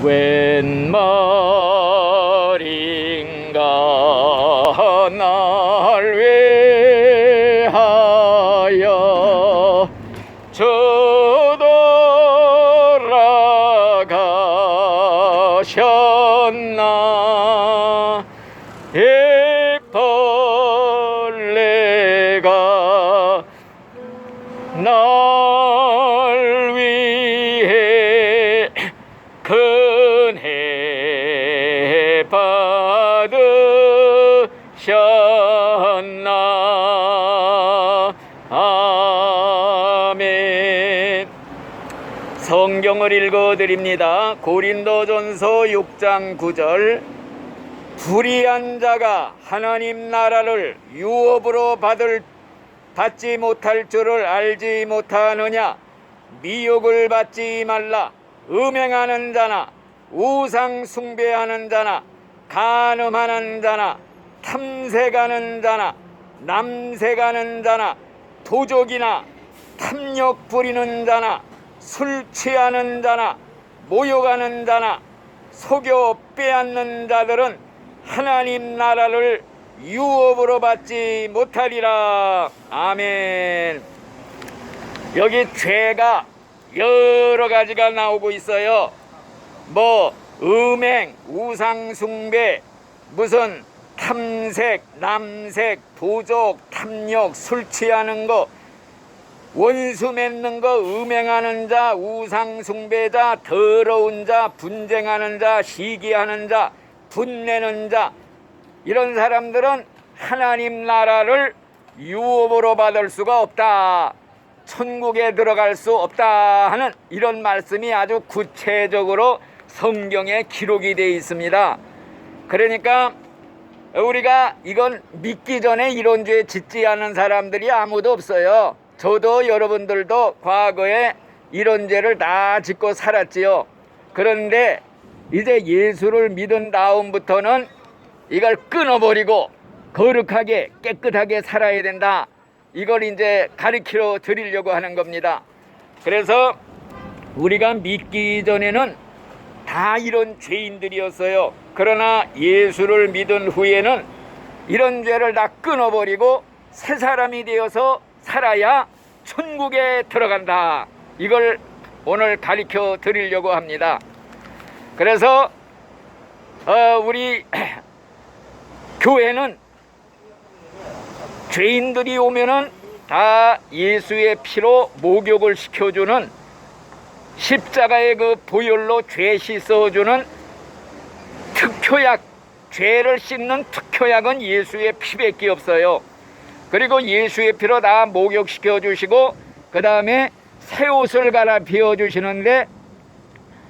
웬 말인가 날 위하여 저돌아가셨나. 벌레가 날 위해 큰해 받으셨나. 아멘. 성경을 읽어드립니다. 고린도전서 6장 9절. 불의한 자가 하나님 나라를 유업으로 받지 못할 줄을 알지 못하느냐. 미혹을 받지 말라. 음행하는 자나 우상 숭배하는 자나 간음하는 자나 탐색하는 자나 남색하는 자나 도적이나 탐욕 부리는 자나 술 취하는 자나 모욕하는 자나 속여 빼앗는 자들은 하나님 나라를 유업으로 받지 못하리라. 아멘. 여기 죄가 여러 가지가 나오고 있어요. 뭐 음행, 우상숭배, 무슨 탐색, 남색, 도적, 탐욕, 술 취하는 거, 원수 맺는 거, 음행하는 자, 우상숭배자, 더러운 자, 분쟁하는 자, 시기하는 자, 분내는 자, 이런 사람들은 하나님 나라를 유업으로 받을 수가 없다, 천국에 들어갈 수 없다 하는 이런 말씀이 아주 구체적으로 성경에 기록이 되어 있습니다. 그러니까 우리가 이건 믿기 전에 이런 죄 짓지 않은 사람들이 아무도 없어요. 저도 여러분들도 과거에 이런 죄를 다 짓고 살았지요. 그런데 이제 예수를 믿은 다음부터는 이걸 끊어버리고 거룩하게 깨끗하게 살아야 된다, 이걸 이제 가르쳐 드리려고 하는 겁니다. 그래서 우리가 믿기 전에는 다 이런 죄인들이었어요. 그러나 예수를 믿은 후에는 이런 죄를 다 끊어버리고 새 사람이 되어서 살아야 천국에 들어간다, 이걸 오늘 가르쳐 드리려고 합니다. 그래서 우리 교회는 죄인들이 오면은 다 예수의 피로 목욕을 시켜주는, 십자가의 그 보혈로 죄 씻어주는 특효약, 죄를 씻는 특효약은 예수의 피밖에 없어요. 그리고 예수의 피로 다 목욕시켜 주시고 그 다음에 새 옷을 갈아입혀 주시는데,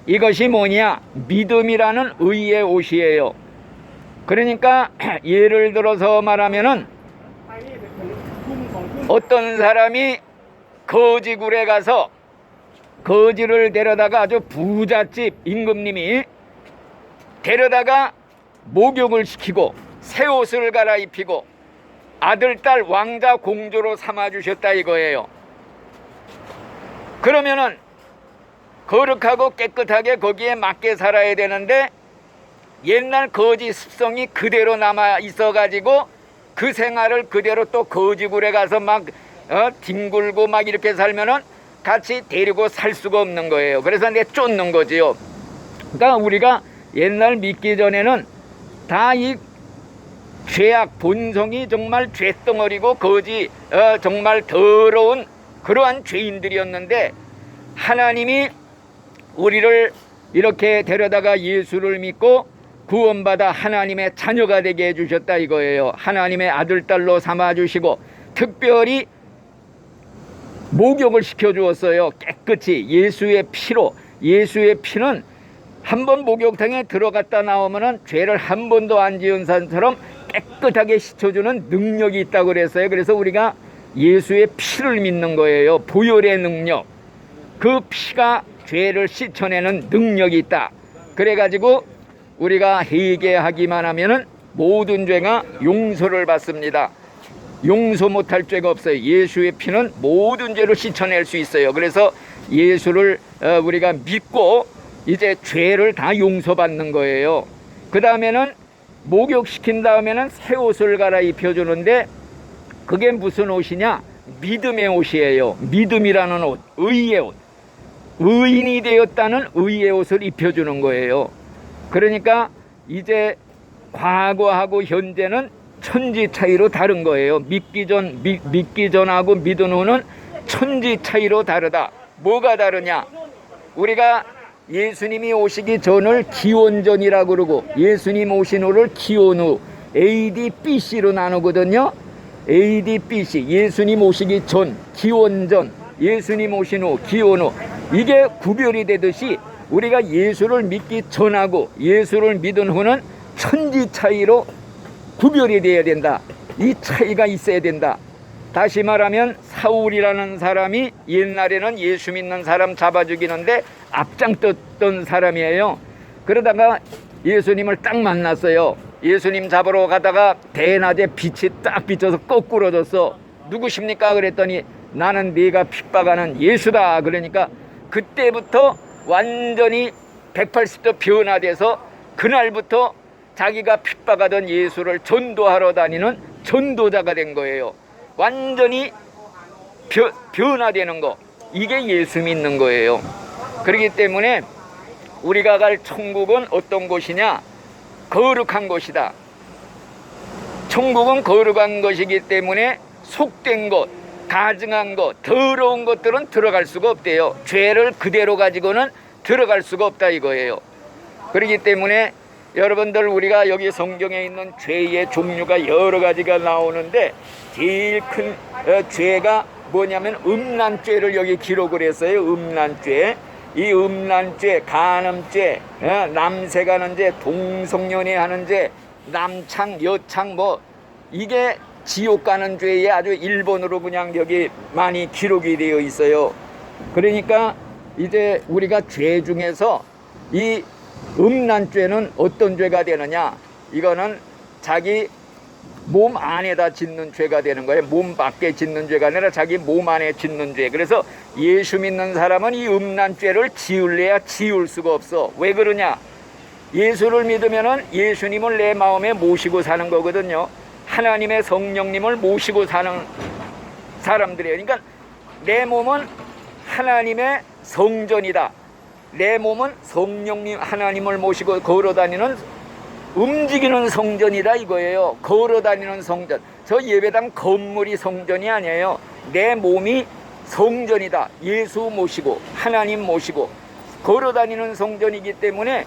이것이 뭐냐? 믿음이라는 의의 옷이에요. 그러니까 예를 들어서 말하면은 어떤 사람이 거지굴에 가서 거지를 데려다가, 아주 부잣집 임금님이 데려다가 목욕을 시키고 새 옷을 갈아입히고 아들, 딸, 왕자, 공주로 삼아주셨다 이거예요. 그러면은 거룩하고 깨끗하게 거기에 맞게 살아야 되는데, 옛날 거지 습성이 그대로 남아 있어 가지고 그 생활을 그대로 또 거지굴에 가서 막 뒹굴고 막 이렇게 살면은 같이 데리고 살 수가 없는 거예요. 그래서 내 쫓는 거지요. 그러니까 우리가 옛날 믿기 전에는 다 이 죄악 본성이 정말 죄덩어리고 거지 정말 더러운 그러한 죄인들이었는데, 하나님이 우리를 이렇게 데려다가 예수를 믿고 구원받아 하나님의 자녀가 되게 해주셨다 이거예요. 하나님의 아들, 딸로 삼아주시고 특별히 목욕을 시켜주었어요. 깨끗이 예수의 피로. 예수의 피는 한번 목욕탕에 들어갔다 나오면은 죄를 한 번도 안 지은 사람처럼 깨끗하게 씻어주는 능력이 있다고 그랬어요. 그래서 우리가 예수의 피를 믿는 거예요. 보혈의 능력. 그 피가 죄를 씻어내는 능력이 있다. 그래가지고 우리가 회개하기만 하면은 모든 죄가 용서를 받습니다. 용서 못할 죄가 없어요. 예수의 피는 모든 죄를 씻어낼 수 있어요. 그래서 예수를 우리가 믿고 이제 죄를 다 용서받는 거예요. 그 다음에는 목욕시킨 다음에는 새 옷을 갈아입혀 주는데, 그게 무슨 옷이냐? 믿음의 옷이에요. 믿음이라는 옷, 의의 옷. 의인이 되었다는 의의 옷을 입혀주는 거예요. 그러니까 이제 과거하고 현재는 천지 차이로 다른 거예요. 믿기 전하고 믿은 후는 천지 차이로 다르다. 뭐가 다르냐? 우리가 예수님이 오시기 전을 기원전이라고 그러고, 예수님 오신 후를 기원후, AD, BC로 나누거든요. AD, BC, 예수님 오시기 전, 기원전, 예수님 오신 후, 기원후. 이게 구별이 되듯이 우리가 예수를 믿기 전하고 예수를 믿은 후는 천지 차이로 구별이 되어야 된다. 이 차이가 있어야 된다. 다시 말하면 사울이라는 사람이 옛날에는 예수 믿는 사람 잡아 죽이는데 앞장떴던 사람이에요. 그러다가 예수님을 딱 만났어요. 예수님 잡으러 가다가 대낮에 빛이 딱 비쳐서 거꾸러졌어. 누구십니까? 그랬더니 나는 네가 핍박하는 예수다. 그러니까 그때부터 완전히 180도 변화돼서 그날부터 자기가 핍박하던 예수를 전도하러 다니는 전도자가 된 거예요. 완전히 변화되는 거, 이게 예수 믿는 거예요. 그렇기 때문에 우리가 갈 천국은 어떤 곳이냐? 거룩한 곳이다. 천국은 거룩한 것이기 때문에 속된 것, 가증한 것, 더러운 것들은 들어갈 수가 없대요. 죄를 그대로 가지고는 들어갈 수가 없다 이거예요. 그렇기 때문에 여러분들, 우리가 여기 성경에 있는 죄의 종류가 여러 가지가 나오는데 제일 큰 죄가 뭐냐면 음란죄를 여기 기록을 했어요. 음란죄. 이 음란죄, 간음죄, 남색하는 죄, 동성연애 하는 죄, 남창, 여창, 뭐 이게 지옥 가는 죄에 아주 일본으로 그냥 여기 많이 기록이 되어 있어요. 그러니까 이제 우리가 죄 중에서 이 음란죄는 어떤 죄가 되느냐? 이거는 자기 몸 안에다 짓는 죄가 되는 거예요. 몸 밖에 짓는 죄가 아니라 자기 몸 안에 짓는 죄. 그래서 예수 믿는 사람은 이 음란죄를 지을래야 지울 수가 없어. 왜 그러냐? 예수를 믿으면은 예수님을 내 마음에 모시고 사는 거거든요. 하나님의 성령님을 모시고 사는 사람들이에요. 그러니까 내 몸은 하나님의 성전이다. 내 몸은 성령님, 하나님을 모시고 걸어다니는, 움직이는 성전이다 이거예요. 걸어다니는 성전. 저 예배당 건물이 성전이 아니에요. 내 몸이 성전이다. 예수 모시고 하나님 모시고 걸어다니는 성전이기 때문에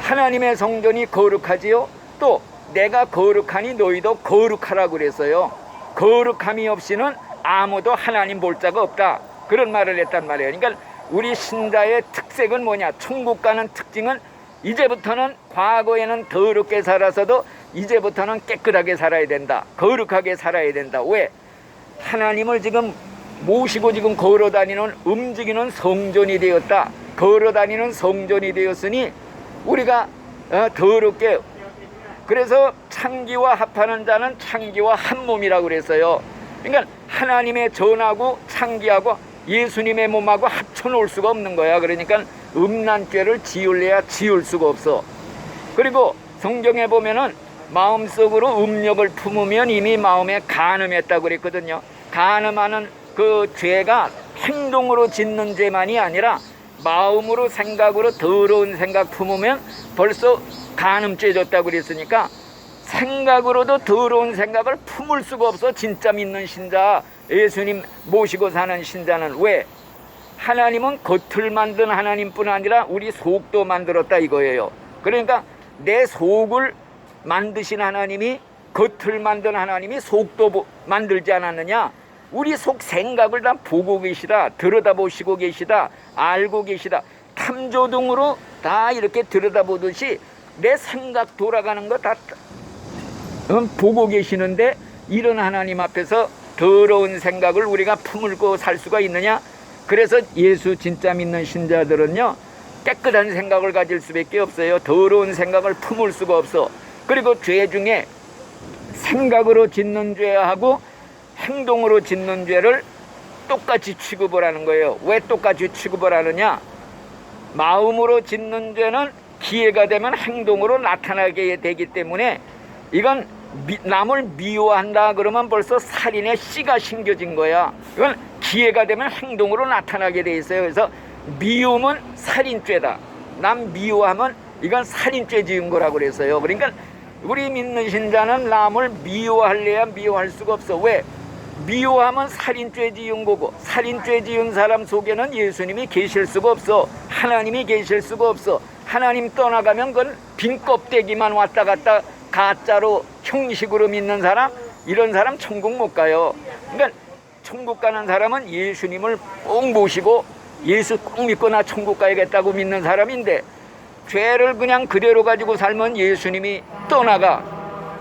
하나님의 성전이 거룩하지요. 또 내가 거룩하니 너희도 거룩하라고 그랬어요. 거룩함이 없이는 아무도 하나님 볼 자가 없다. 그런 말을 했단 말이에요. 그러니까 우리 신자의 특색은 뭐냐? 천국 가는 특징은 이제부터는, 과거에는 더럽게 살아서도 이제부터는 깨끗하게 살아야 된다. 거룩하게 살아야 된다. 왜? 하나님을 지금 모시고 지금 걸어다니는, 움직이는 성전이 되었다. 걸어다니는 성전이 되었으니 우리가 더럽게, 그래서 창기와 합하는 자는 창기와 한 몸이라고 그랬어요. 그러니까 하나님의 전하고 창기하고 예수님의 몸하고 합쳐놓을 수가 없는 거야. 그러니까 음란죄를 지을래야 지을 수가 없어. 그리고 성경에 보면은 마음속으로 음욕을 품으면 이미 마음에 간음했다고 그랬거든요. 간음하는 그 죄가 행동으로 짓는 죄만이 아니라 마음으로, 생각으로 더러운 생각 품으면 벌써 간음죄 졌다고 그랬으니까 생각으로도 더러운 생각을 품을 수가 없어. 진짜 믿는 신자, 예수님 모시고 사는 신자는. 왜? 하나님은 겉을 만든 하나님뿐 아니라 우리 속도 만들었다 이거예요. 그러니까 내 속을 만드신 하나님이, 겉을 만든 하나님이 속도 만들지 않았느냐? 우리 속 생각을 다 보고 계시다, 들여다보시고 계시다, 알고 계시다. 탐조등으로 다 이렇게 들여다보듯이 내 생각 돌아가는 거 다 보고 계시는데, 이런 하나님 앞에서 더러운 생각을 우리가 품을고 살 수가 있느냐? 그래서 예수 진짜 믿는 신자들은요, 깨끗한 생각을 가질 수밖에 없어요. 더러운 생각을 품을 수가 없어. 그리고 죄 중에 생각으로 짓는 죄하고 행동으로 짓는 죄를 똑같이 취급을 하는 거예요. 왜 똑같이 취급을 하느냐? 마음으로 짓는 죄는 기회가 되면 행동으로 나타나게 되기 때문에 이건 남을 미워한다 그러면 벌써 살인의 씨가 심겨진 거야. 이건 기회가 되면 행동으로 나타나게 돼 있어요. 그래서 미움은 살인죄다. 남 미워하면 이건 살인죄 지은 거라고 그랬어요. 그러니까 우리 믿는 신자는 남을 미워할래야 미워할 수가 없어. 왜? 미워하면 살인죄 지은 거고, 살인죄 지은 사람 속에는 예수님이 계실 수가 없어. 하나님이 계실 수가 없어. 하나님 떠나가면 그건 빈 껍데기만 왔다 갔다 가짜로 형식으로 믿는 사람, 이런 사람 천국 못 가요. 그러니까 천국 가는 사람은 예수님을 꼭 모시고 예수 꼭 믿고 나 천국 가야겠다고 믿는 사람인데, 죄를 그냥 그대로 가지고 살면 예수님이 떠나가.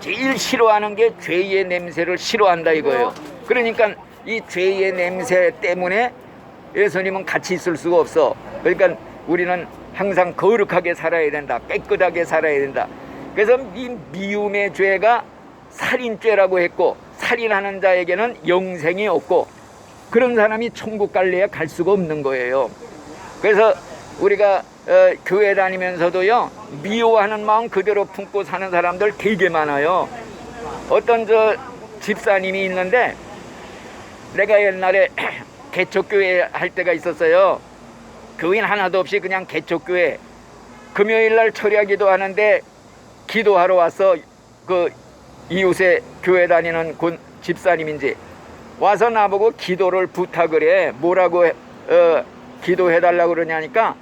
제일 싫어하는 게 죄의 냄새를 싫어한다 이거예요. 그러니까 이 죄의 냄새 때문에 예수님은 같이 있을 수가 없어. 그러니까 우리는 항상 거룩하게 살아야 된다. 깨끗하게 살아야 된다. 그래서 이 미움의 죄가 살인죄라고 했고, 살인하는 자에게는 영생이 없고, 그런 사람이 천국 갈래야 갈 수가 없는 거예요. 그래서 우리가 교회 다니면서도요, 미워하는 마음 그대로 품고 사는 사람들 되게 많아요. 어떤 집사님이 있는데, 내가 옛날에 개척교회 할 때가 있었어요. 교인 하나도 없이 그냥 개척교회. 금요일날 철야 기도하는데 기도하러 와서 그 이웃에 교회 다니는 집사님인지 와서 나보고 기도를 부탁을 해. 뭐라고 기도해달라고 그러냐니까,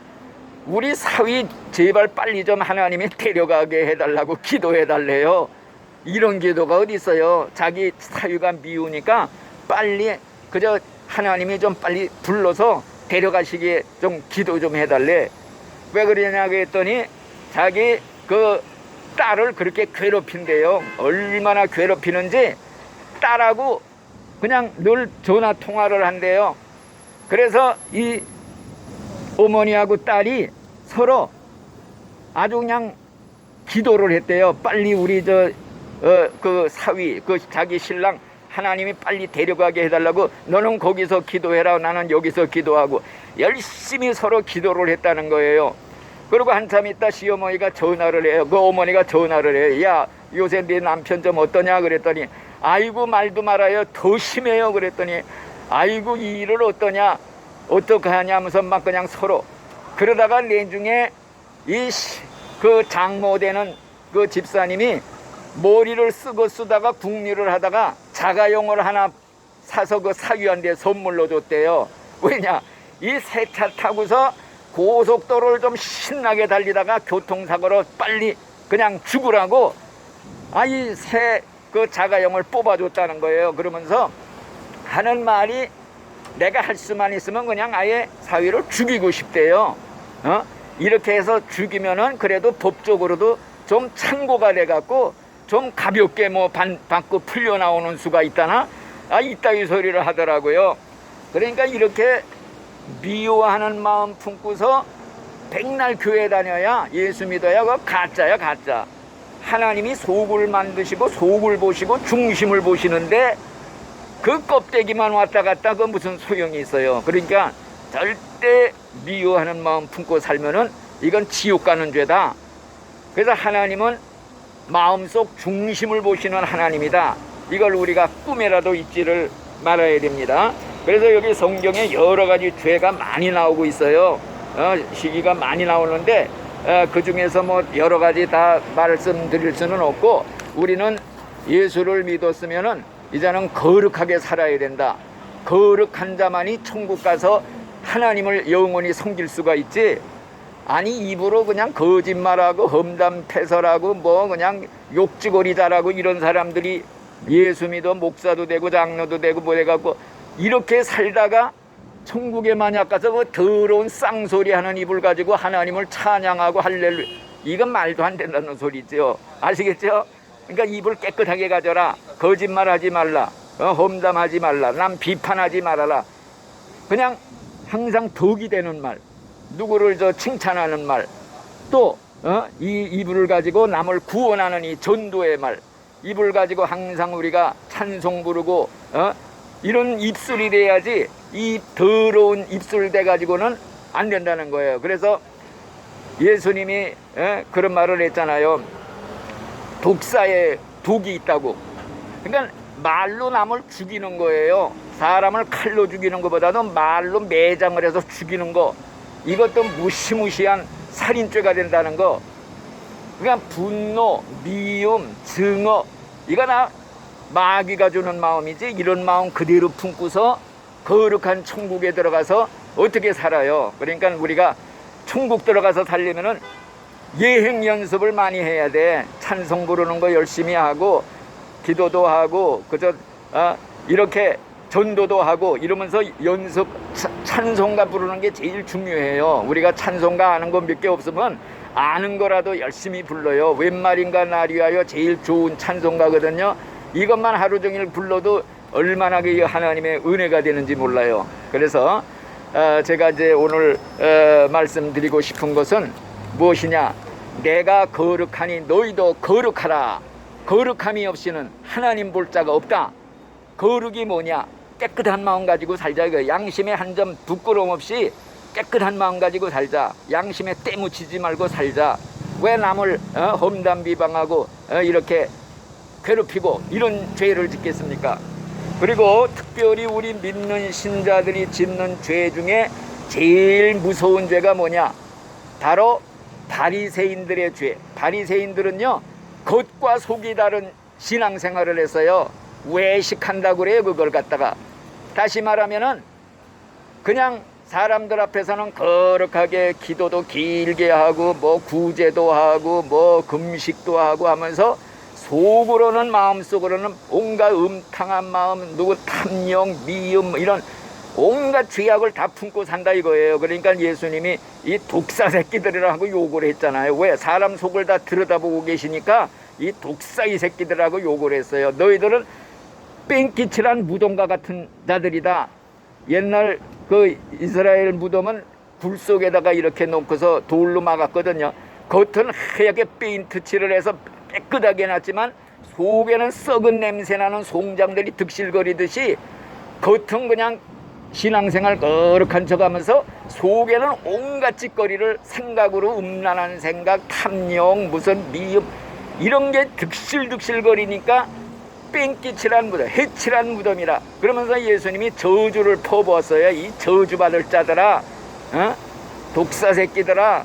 우리 사위 제발 빨리 좀 하나님이 데려가게 해달라고 기도해달래요. 이런 기도가 어디 있어요. 자기 사위가 미우니까 빨리 그저 하나님이 좀 빨리 불러서 데려가시기에 좀 기도 좀 해달래. 왜 그러냐 그랬더니 자기 그 딸을 그렇게 괴롭힌대요. 얼마나 괴롭히는지 딸하고 그냥 늘 전화 통화를 한대요. 그래서 이 어머니하고 딸이 서로 아주 그냥 기도를 했대요. 빨리 우리 그 사위, 그 자기 신랑 하나님이 빨리 데려가게 해달라고, 너는 거기서 기도해라, 나는 여기서 기도하고, 열심히 서로 기도를 했다는 거예요. 그리고 한참 있다 시어머니가 전화를 해요. 그 어머니가 전화를 해요. 야, 요새 네 남편 좀 어떠냐 그랬더니, 아이고 말도 말아요, 더 심해요 그랬더니, 아이고 이 일을 어떠냐, 어떻게 하냐 하면서 막 그냥 서로. 그러다가 내중에 그 장모 되는 그 집사님이 머리를 쓰다가 국리를 하다가 자가용을 하나 사서 그 사위한테 선물로 줬대요. 왜냐, 이 새 차 타고서 고속도로를 좀 신나게 달리다가 교통사고로 빨리 그냥 죽으라고 이 새 그 자가용을 뽑아줬다는 거예요. 그러면서 하는 말이, 내가 할 수만 있으면 그냥 아예 사위를 죽이고 싶대요. 이렇게 해서 죽이면은 그래도 법적으로도 좀 참고가 돼갖고 좀 가볍게 뭐 받고 풀려 나오는 수가 있다나, 이따위 소리를 하더라고요. 그러니까 이렇게 미워하는 마음 품고서 백날 교회 다녀야 예수 믿어야 그거 가짜야, 가짜. 하나님이 속을 만드시고 속을 보시고 중심을 보시는데 그 껍데기만 왔다 갔다 그 무슨 소용이 있어요. 그러니까 절대 미워하는 마음 품고 살면은 이건 지옥 가는 죄다. 그래서 하나님은 마음속 중심을 보시는 하나님이다. 이걸 우리가 꿈에라도 잊지를 말아야 됩니다. 그래서 여기 성경에 여러 가지 죄가 많이 나오고 있어요. 시기가 많이 나오는데 그 중에서 뭐 여러 가지 다 말씀드릴 수는 없고, 우리는 예수를 믿었으면은 이제는 거룩하게 살아야 된다. 거룩한 자만이 천국 가서 하나님을 영원히 섬길 수가 있지, 아니 입으로 그냥 거짓말하고 험담패설하고 뭐 그냥 욕지거리자라고 이런 사람들이 예수 믿어 목사도 되고 장로도 되고 뭐 해갖고 이렇게 살다가 천국에 만약 가서 그 더러운 쌍소리 하는 입을 가지고 하나님을 찬양하고 할렐루야, 이건 말도 안 된다는 소리죠. 아시겠죠? 그러니까 입을 깨끗하게 가져라. 거짓말하지 말라. 험담하지 말라. 남 비판하지 말아라. 그냥 항상 덕이 되는 말, 누구를 칭찬하는 말, 또 이 입을 가지고 남을 구원하는 이 전도의 말, 입을 가지고 항상 우리가 찬송 부르고 이런 입술이 돼야지, 이 더러운 입술 돼 가지고는 안 된다는 거예요. 그래서 예수님이 그런 말을 했잖아요. 독사에 독이 있다고. 그러니까 말로 남을 죽이는 거예요. 사람을 칼로 죽이는 것보다도 말로 매장을 해서 죽이는 거, 이것도 무시무시한 살인죄가 된다는 거. 그러니까 분노, 미움, 증오, 이거 다 마귀가 주는 마음이지, 이런 마음 그대로 품고서 거룩한 천국에 들어가서 어떻게 살아요? 그러니까 우리가 천국 들어가서 살려면은 예행 연습을 많이 해야 돼. 찬송 부르는 거 열심히 하고, 기도도 하고, 그저 이렇게 전도도 하고 이러면서 연습, 찬송가 부르는 게 제일 중요해요. 우리가 찬송가 아는 거 몇 개 없으면 아는 거라도 열심히 불러요. 웬 말인가 날 위하여 제일 좋은 찬송가거든요. 이것만 하루 종일 불러도 얼마나 그 하나님의 은혜가 되는지 몰라요. 그래서 제가 이제 오늘 말씀드리고 싶은 것은 무엇이냐? 내가 거룩하니 너희도 거룩하라. 거룩함이 없이는 하나님 볼 자가 없다. 거룩이 뭐냐? 깨끗한 마음 가지고 살자. 이거 양심에 한 점 부끄러움 없이 깨끗한 마음 가지고 살자. 양심에 때 묻히지 말고 살자. 왜 남을 험담 비방하고 이렇게 괴롭히고 이런 죄를 짓겠습니까? 그리고 특별히 우리 믿는 신자들이 짓는 죄 중에 제일 무서운 죄가 뭐냐? 바로 바리새인들의 죄. 바리새인들은요, 겉과 속이 다른 신앙생활을 해서요, 외식한다고 그래요. 그걸 갖다가 다시 말하면은 그냥 사람들 앞에서는 거룩하게 기도도 길게 하고 뭐 구제도 하고 뭐 금식도 하고 하면서 속으로는, 마음속으로는 온갖 음탕한 마음, 누구 탐욕, 미움, 이런 온갖 죄악을 다 품고 산다 이거예요. 그러니까 예수님이 이 독사 새끼들이라고 욕을 했잖아요. 왜? 사람 속을 다 들여다보고 계시니까 이 독사 이 새끼들하고 욕을 했어요. 너희들은 뺑기칠한 무덤과 같은 자들이다. 옛날 그 이스라엘 무덤은 굴 속에다가 이렇게 놓고서 돌로 막았거든요. 겉은 하얗게 페인트 칠을 해서 깨끗하게 해놨지만 속에는 썩은 냄새나는 송장들이 득실거리듯이 겉은 그냥 신앙생활 거룩한 척하면서 속에는 온갖 짓거리를 생각으로, 음란한 생각, 탐욕, 무슨 미움, 이런 게 득실득실거리니까 뺑기칠한 무덤, 해칠한 무덤이라. 그러면서 예수님이 저주를 퍼부었어요. 이 저주받을 자들아, 독사 새끼들아.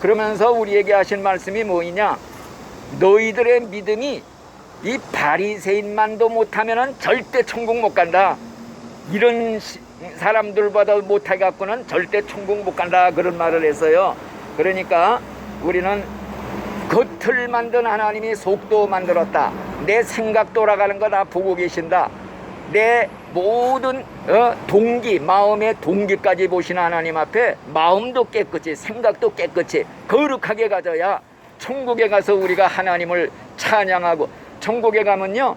그러면서 우리에게 하신 말씀이 뭐이냐? 너희들의 믿음이 이 바리새인만도 못하면은 절대 천국 못 간다. 이런 사람들보다 못해 갖고는 절대 천국 못 간다. 그런 말을 했어요. 그러니까 우리는 겉을 만든 하나님이 속도 만들었다. 내 생각 돌아가는 거 다 보고 계신다. 내 모든 동기, 마음의 동기까지 보시는 하나님 앞에 마음도 깨끗이, 생각도 깨끗이 거룩하게 가져야 천국에 가서 우리가 하나님을 찬양하고, 천국에 가면요,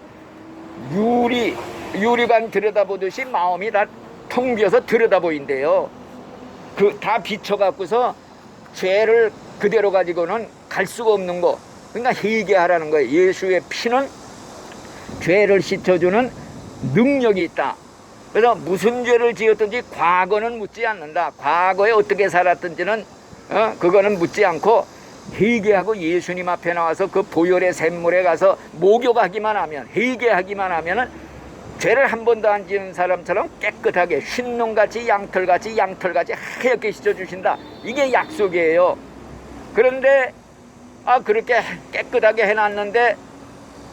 유리관 들여다보듯이 마음이 다 텅 비어서 들여다보인대요. 다 비춰갖고서 죄를 그대로 가지고는 갈 수가 없는 거. 그러니까 회개하라는 거예요. 예수의 피는 죄를 씻어주는 능력이 있다. 그래서 무슨 죄를 지었든지 과거는 묻지 않는다. 과거에 어떻게 살았든지는 그거는 묻지 않고 회개하고 예수님 앞에 나와서 그 보혈의 샘물에 가서 목욕하기만 하면, 회개하기만 하면은 죄를 한 번도 안 지은 사람처럼 깨끗하게 흰놈같이 양털같이 하얗게 씻어주신다. 이게 약속이에요. 그런데 그렇게 깨끗하게 해놨는데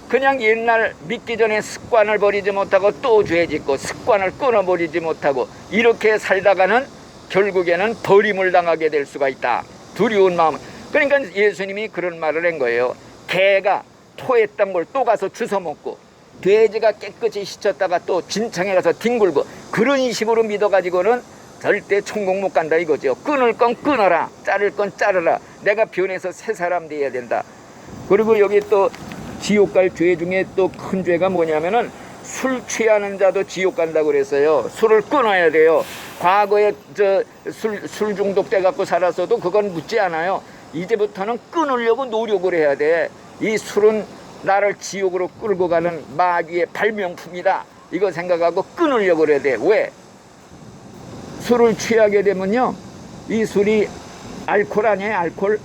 그냥 옛날 믿기 전에 습관을 버리지 못하고 또 죄 짓고 습관을 끊어버리지 못하고 이렇게 살다가는 결국에는 버림을 당하게 될 수가 있다. 두려운 마음. 그러니까 예수님이 그런 말을 한 거예요. 개가 토했던 걸 또 가서 주워 먹고, 돼지가 깨끗이 씻었다가 또 진창에 가서 뒹굴고, 그런 식으로 믿어가지고는 절대 천국 못 간다 이거죠. 끊을 건 끊어라, 자를 건 자르라. 내가 변해서 새 사람 돼야 된다. 그리고 여기 또 지옥 갈 죄 중에 또 큰 죄가 뭐냐면은 술 취하는 자도 지옥 간다고 그랬어요. 술을 끊어야 돼요. 과거에 술 중독돼 갖고 살았어도 그건 묻지 않아요. 이제부터는 끊으려고 노력을 해야 돼. 이 술은 나를 지옥으로 끌고 가는 마귀의 발명품이다. 이거 생각하고 끊으려고 그래야 돼. 왜? 술을 취하게 되면요, 이 술이 알코올 아니에요, 알코올.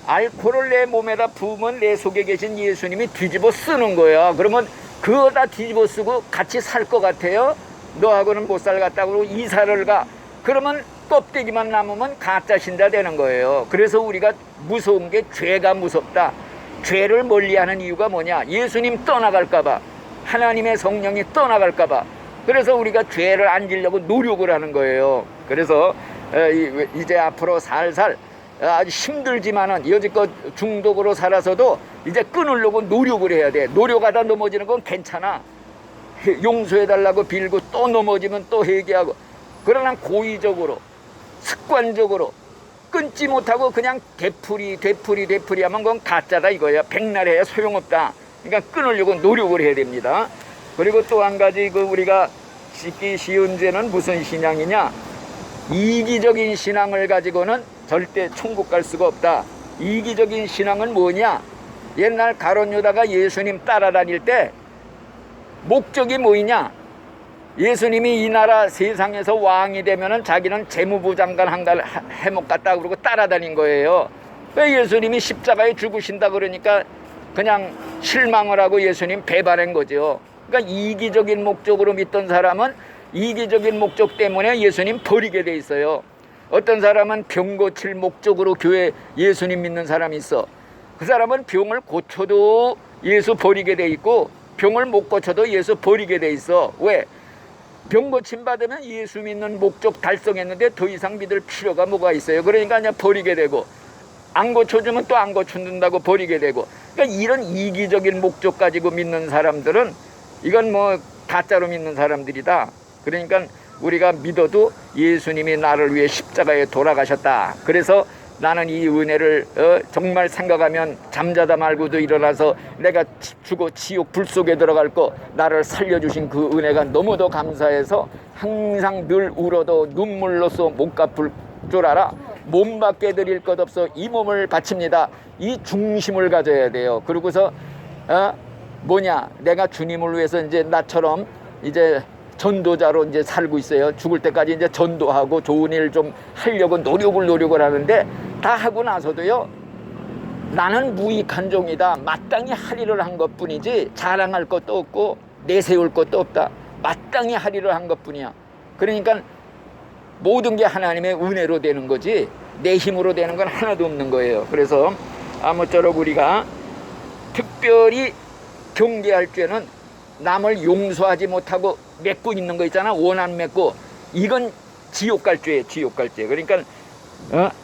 알코올을 내 몸에다 부으면 내 속에 계신 예수님이 뒤집어 쓰는 거야. 그러면 그거 다 뒤집어 쓰고 같이 살 것 같아요? 너하고는 못 살겠다고 그러고 이사를 가. 그러면 껍데기만 남으면 가짜 신자 되는 거예요. 그래서 우리가 무서운 게 죄가 무섭다. 죄를 멀리하는 이유가 뭐냐? 예수님 떠나갈까봐, 하나님의 성령이 떠나갈까봐. 그래서 우리가 죄를 안 지려고 노력을 하는 거예요. 그래서 이제 앞으로 살살 아주 힘들지만은 여지껏 중독으로 살아서도 이제 끊으려고 노력을 해야 돼. 노력하다 넘어지는 건 괜찮아. 용서해달라고 빌고 또 넘어지면 또 회개하고. 그러나 고의적으로 습관적으로 끊지 못하고 그냥 되풀이 하면 그건 가짜다 이거야. 백날 해야 소용없다. 그러니까 끊으려고 노력을 해야 됩니다. 그리고 또 한 가지 우리가 씻기 쉬운 죄는 무슨 신앙이냐? 이기적인 신앙을 가지고는 절대 천국 갈 수가 없다. 이기적인 신앙은 뭐냐? 옛날 가룟 유다가 예수님 따라다닐 때 목적이 뭐냐? 예수님이 이 나라 세상에서 왕이 되면은 자기는 재무부 장관 한달 해먹 같다 그러고 따라다닌 거예요. 왜 예수님이 십자가에 죽으신다 그러니까 그냥 실망을 하고 예수님 배반한 거죠. 그러니까 이기적인 목적으로 믿던 사람은 이기적인 목적 때문에 예수님 버리게 돼 있어요. 어떤 사람은 병 고칠 목적으로 교회 예수님 믿는 사람이 있어. 그 사람은 병을 고쳐도 예수 버리게 돼 있고 병을 못 고쳐도 예수 버리게 돼 있어. 왜? 병 고침 받으면 예수 믿는 목적 달성했는데 더 이상 믿을 필요가 뭐가 있어요. 그러니까 그냥 버리게 되고, 안 고쳐주면 또 안 고쳐준다고 버리게 되고. 그러니까 이런 이기적인 목적 가지고 믿는 사람들은 이건 뭐 가짜로 믿는 사람들이다. 그러니까 우리가 믿어도 예수님이 나를 위해 십자가에 돌아가셨다. 그래서 나는 이 은혜를 정말 생각하면 잠자다 말고도 일어나서 내가 죽어 지옥 불 속에 들어갈 거 나를 살려주신 그 은혜가 너무도 감사해서 항상 늘 울어도 눈물로써 못 갚을 줄 알아. 몸밖에 드릴 것 없어 이 몸을 바칩니다. 이 중심을 가져야 돼요. 그러고서 뭐냐, 내가 주님을 위해서 이제 나처럼 이제 전도자로 이제 살고 있어요. 죽을 때까지 이제 전도하고 좋은 일 좀 하려고 노력을 하는데 다 하고 나서도요, 나는 무익한 종이다. 마땅히 할 일을 한 것뿐이지 자랑할 것도 없고 내세울 것도 없다. 마땅히 할 일을 한 것뿐이야. 그러니까 모든 게 하나님의 은혜로 되는 거지 내 힘으로 되는 건 하나도 없는 거예요. 그래서 아무쪼록 우리가 특별히 경계할 죄는 남을 용서하지 못하고 맺고 있는 거 있잖아. 원한 맺고. 이건 지옥 갈 죄예요. 지옥 갈 죄. 그러니까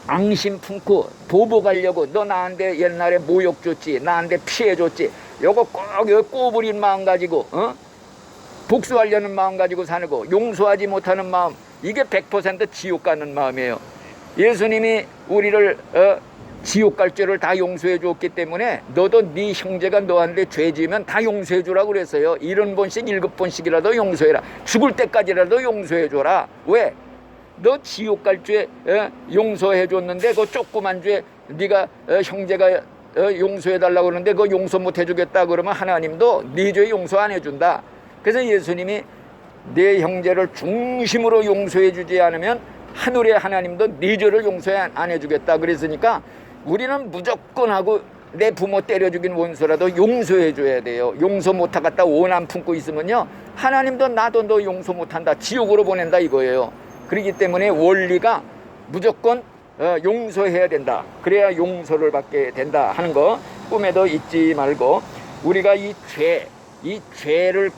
앙심 품고 보복하려고 너 나한테 옛날에 모욕 줬지, 나한테 피해 줬지, 요거 꼭 꼬부린 마음 가지고 복수하려는 마음 가지고 사는 거, 용서하지 못하는 마음, 이게 100% 지옥 가는 마음이에요. 예수님이 우리를 지옥 갈 죄를 다 용서해 줬기 때문에 너도 네 형제가 너한테 죄 지으면 다 용서해 주라고 그랬어요. 70번씩 7번씩이라도 용서해라. 죽을 때까지라도 용서해 줘라. 왜? 너 지옥 갈 죄 용서해 줬는데 그 조그만 죄 네가 형제가 용서해 달라고 그러는데 그거 용서 못 해주겠다 그러면 하나님도 네 죄 용서 안 해준다. 그래서 예수님이 내 형제를 중심으로 용서해 주지 않으면 하늘의 하나님도 네 죄를 용서해 안 해주겠다 그랬으니까 우리는 무조건 하고 내 부모 때려 죽인 원수라도 용서해 줘야 돼요. 용서 못하겠다 원한 품고 있으면요, 하나님도 나도 너 용서 못한다, 지옥으로 보낸다 이거예요. 그렇기 때문에 원리가 무조건 용서해야 된다. 그래야 용서를 받게 된다 하는 거 꿈에도 잊지 말고, 우리가 이 죄를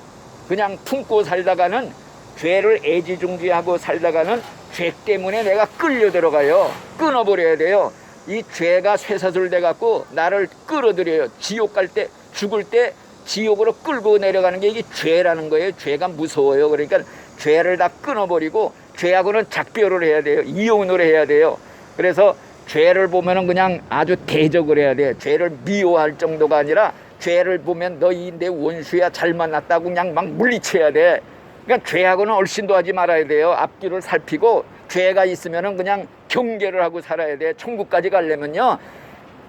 그냥 품고 살다가는, 죄를 애지중지하고 살다가는 죄 때문에 내가 끌려 들어가요. 끊어버려야 돼요. 이 죄가 쇠사슬 돼갖고 나를 끌어들여요. 지옥 갈 때, 죽을 때 지옥으로 끌고 내려가는 게 이게 죄라는 거예요. 죄가 무서워요. 그러니까 죄를 다 끊어버리고 죄하고는 작별을 해야 돼요. 이혼을 해야 돼요. 그래서 죄를 보면은 그냥 아주 대적을 해야 돼. 죄를 미워할 정도가 아니라 죄를 보면 너희 내 원수야, 잘 만났다고 그냥 막 물리쳐야 돼. 그러니까 죄하고는 얼씬도 하지 말아야 돼요. 앞뒤를 살피고 죄가 있으면은 그냥 경계를 하고 살아야 돼. 천국까지 가려면요,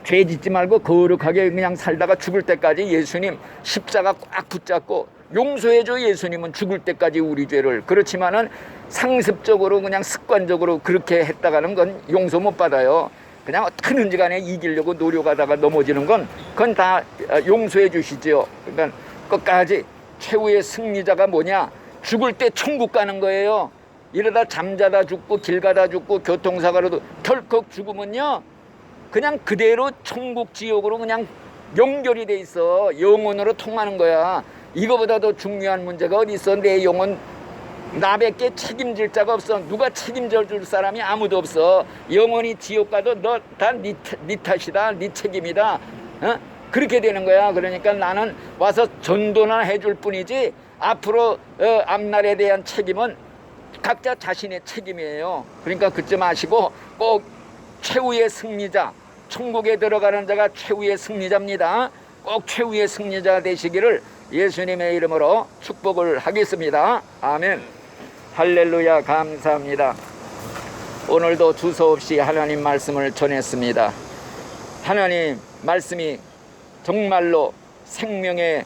죄 짓지 말고 거룩하게 그냥 살다가 죽을 때까지 예수님 십자가 꽉 붙잡고 용서해줘. 예수님은 죽을 때까지 우리 죄를. 그렇지만은 상습적으로 그냥 습관적으로 그렇게 했다가는 건 용서 못 받아요. 그냥 어떻게든지 간에 이기려고 노력하다가 넘어지는 건 그건 다 용서해 주시죠. 그러니까 끝까지 최후의 승리자가 뭐냐? 죽을 때 천국 가는 거예요. 이러다 잠자다 죽고 길 가다 죽고 교통사고로도 덜컥 죽으면요, 그냥 그대로 천국 지옥으로 그냥 연결이 돼 있어. 영혼으로 통하는 거야. 이거보다 더 중요한 문제가 어디 있어? 내 영혼 나밖에 책임질 자가 없어. 누가 책임져 줄 사람이 아무도 없어. 영원히 지옥 가도 너 다 네 탓이다, 네 책임이다. 어? 그렇게 되는 거야. 그러니까 나는 와서 전도나 해줄 뿐이지 앞으로 앞날에 대한 책임은 각자 자신의 책임이에요. 그러니까 그쯤 아시고 꼭 최후의 승리자, 천국에 들어가는 자가 최후의 승리자입니다. 꼭 최후의 승리자 되시기를 예수님의 이름으로 축복을 하겠습니다. 아멘. 할렐루야. 감사합니다. 오늘도 주소없이 하나님 말씀을 전했습니다. 하나님 말씀이 정말로 생명의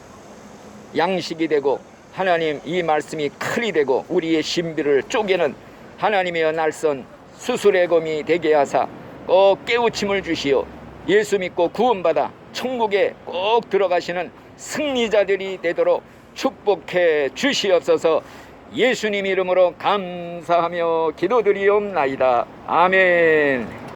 양식이 되고 하나님 이 말씀이 칼이 되고 우리의 신비를 쪼개는 하나님의 날선 수술의 검이 되게 하사 꼭 깨우침을 주시어 예수 믿고 구원받아 천국에 꼭 들어가시는 승리자들이 되도록 축복해 주시옵소서. 예수님 이름으로 감사하며 기도드리옵나이다. 아멘.